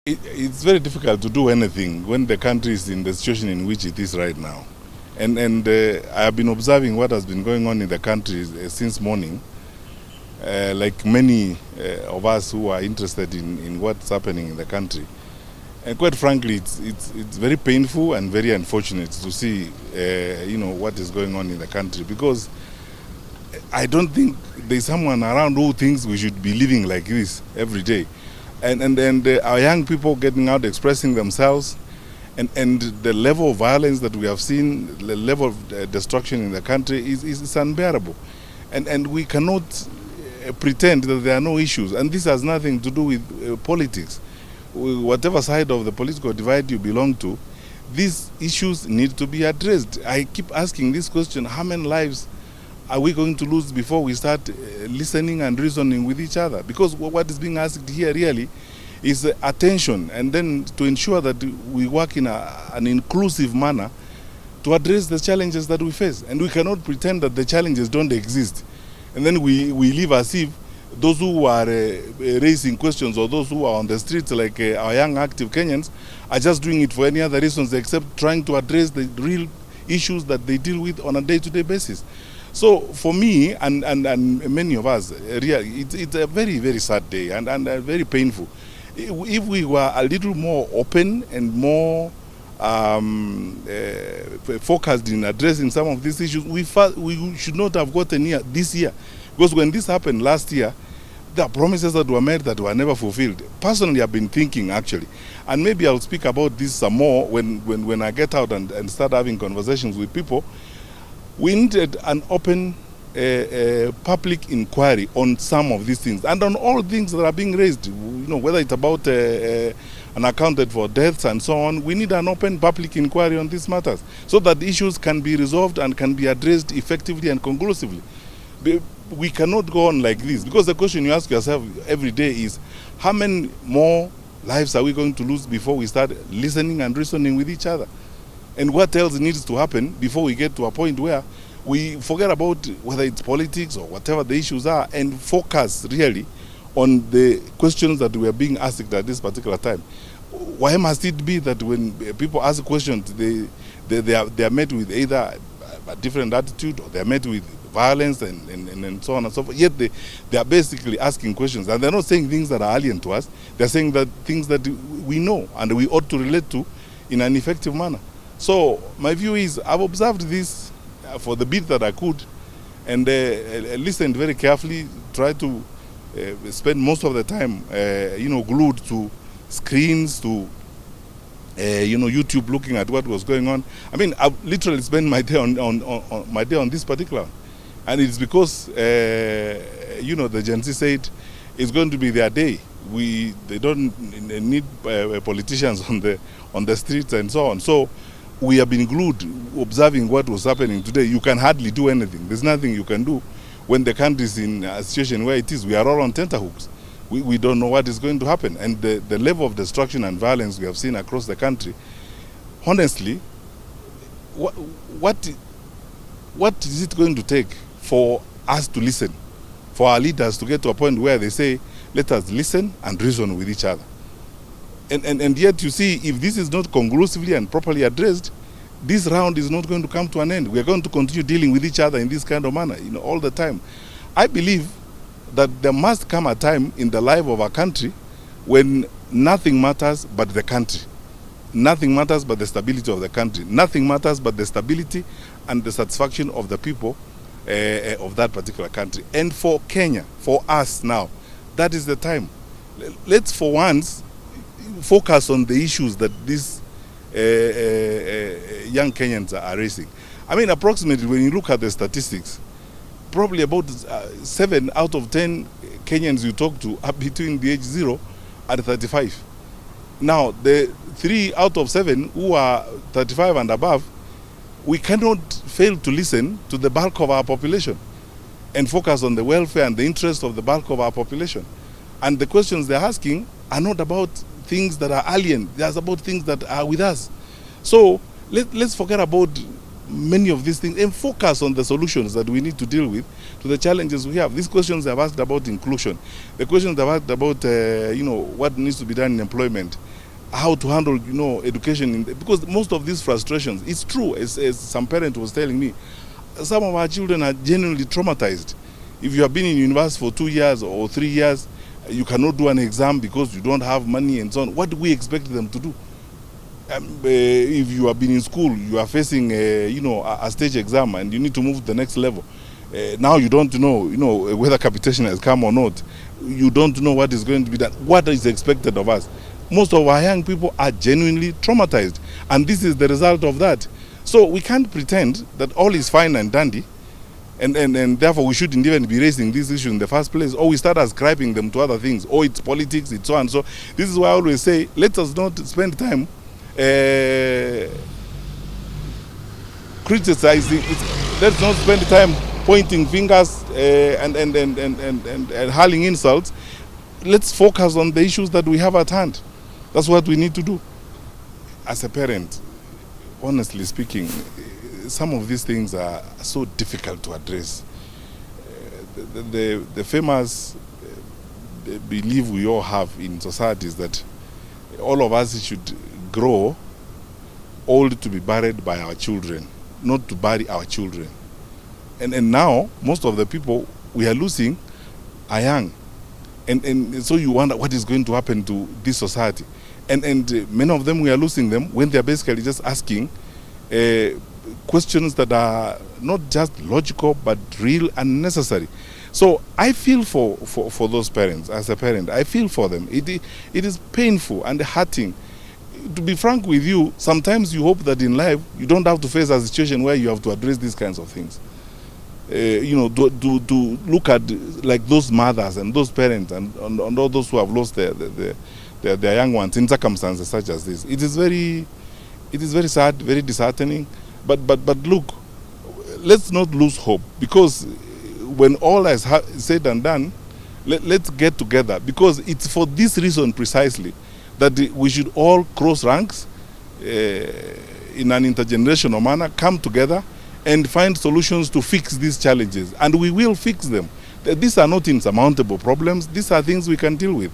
It's very difficult to do anything when the country is in the situation in which it is right now. And I have been observing what has been going on in the country since morning. Like many of us who are interested in what's happening in the country. And quite frankly, it's very painful and very unfortunate to see, what is going on in the country, because I don't think there's someone around who thinks we should be living like this every day. And our young people getting out, expressing themselves, and the level of violence that we have seen, the level of destruction in the country is unbearable. And we cannot pretend that there are no issues. And this has nothing to do with politics. Whatever side of the political divide you belong to, these issues need to be addressed. I keep asking this question: how many lives are we going to lose before we start listening and reasoning with each other? Because what is being asked here really is attention, and then to ensure that we work in an inclusive manner to address the challenges that we face. And we cannot pretend that the challenges don't exist. And then we live as if those who are raising questions, or those who are on the streets, like our young active Kenyans, are just doing it for any other reasons except trying to address the real issues that they deal with on a day-to-day basis. So for me and many of us, it's a very, very sad day and very painful. If we were a little more open and more focused in addressing some of these issues, we should not have gotten here this year. Because when this happened last year, there are promises that were made that were never fulfilled. Personally, I've been thinking, actually, and maybe I'll speak about this some more when I get out and start having conversations with people. We needed an open public inquiry on some of these things and on all things that are being raised. Whether it's about unaccounted for deaths and so on, we need an open public inquiry on these matters so that issues can be resolved and can be addressed effectively and conclusively. We cannot go on like this, because the question you ask yourself every day is: how many more lives are we going to lose before we start listening and reasoning with each other? And what else needs to happen before we get to a point where we forget about whether it's politics or whatever the issues are, and focus really on the questions that we are being asked at this particular time? Why must it be that when people ask questions, they are met with either a different attitude, or they are met with violence and so on and so forth? Yet they are basically asking questions, and they're not saying things that are alien to us. They're saying that things that we know and we ought to relate to in an effective manner. So my view is, I've observed this for the bit that I could, and listened very carefully, tried to spend most of the time, glued to screens, to YouTube, looking at what was going on. I mean, I've literally spent my day on this particular one. And it's because, the GENZ said it's going to be their day. They don't need politicians on the streets and so on. So we have been glued, observing what was happening today. You can hardly do anything. There's nothing you can do when the country is in a situation where it is. We are all on tenterhooks. We don't know what is going to happen. And the level of destruction and violence we have seen across the country, honestly, what is it going to take for us to listen, for our leaders to get to a point where they say, let us listen and reason with each other? And yet, you see, if this is not conclusively and properly addressed, this round is not going to come to an end. We are going to continue dealing with each other in this kind of manner, all the time. I believe that there must come a time in the life of our country when nothing matters but the country. Nothing matters but the stability of the country. Nothing matters but the stability and the satisfaction of the people of that particular country. And for Kenya, for us now, that is the time. Let's for once focus on the issues that these young Kenyans are raising. I mean, approximately, when you look at the statistics, probably about 7 out of 10 Kenyans you talk to are between the age 0 and 35. Now, the 3 out of 7 who are 35 and above, we cannot fail to listen to the bulk of our population and focus on the welfare and the interest of the bulk of our population. And the questions they're asking are not about things that are alien. They're about things that are with us. So let's forget about many of these things and focus on the solutions that we need to deal with to the challenges we have. These questions I've asked about inclusion, the questions I've asked about what needs to be done in employment, how to handle education, because most of these frustrations, it's true, as some parent was telling me, some of our children are genuinely traumatized. If you have been in university for 2 years or 3 years, you cannot do an exam because you don't have money and so on. What do we expect them to do? If you have been in school, you are facing a stage exam and you need to move to the next level. Now you don't know whether capitation has come or not. You don't know what is going to be done. What is expected of us? Most of our young people are genuinely traumatized, and this is the result of that. So we can't pretend that all is fine and dandy, and therefore we shouldn't even be raising these issues in the first place, or we start ascribing them to other things, or it's politics, it's so and so. This is why I always say, let us not spend time criticizing. Let's not spend time pointing fingers and hurling insults. Let's focus on the issues that we have at hand. That's what we need to do. As a parent, honestly speaking, some of these things are so difficult to address. The famous belief we all have in society is that all of us should grow old to be buried by our children, not to bury our children. And now, most of the people we are losing are young. And so you wonder what is going to happen to this society. And many of them, we are losing them when they are basically just asking questions that are not just logical but real and necessary. So I feel for those parents. As a parent, I feel for them. It is painful and hurting. To be frank with you, sometimes you hope that in life you don't have to face a situation where you have to address these kinds of things. To look at like those mothers and those parents and all those who have lost their young ones in circumstances such as this. It is very sad, very disheartening. But look, let's not lose hope, because when all is said and done, let's get together, because it's for this reason precisely that we should all cross ranks in an intergenerational manner, come together and find solutions to fix these challenges. And we will fix them. These are not insurmountable problems. These are things we can deal with.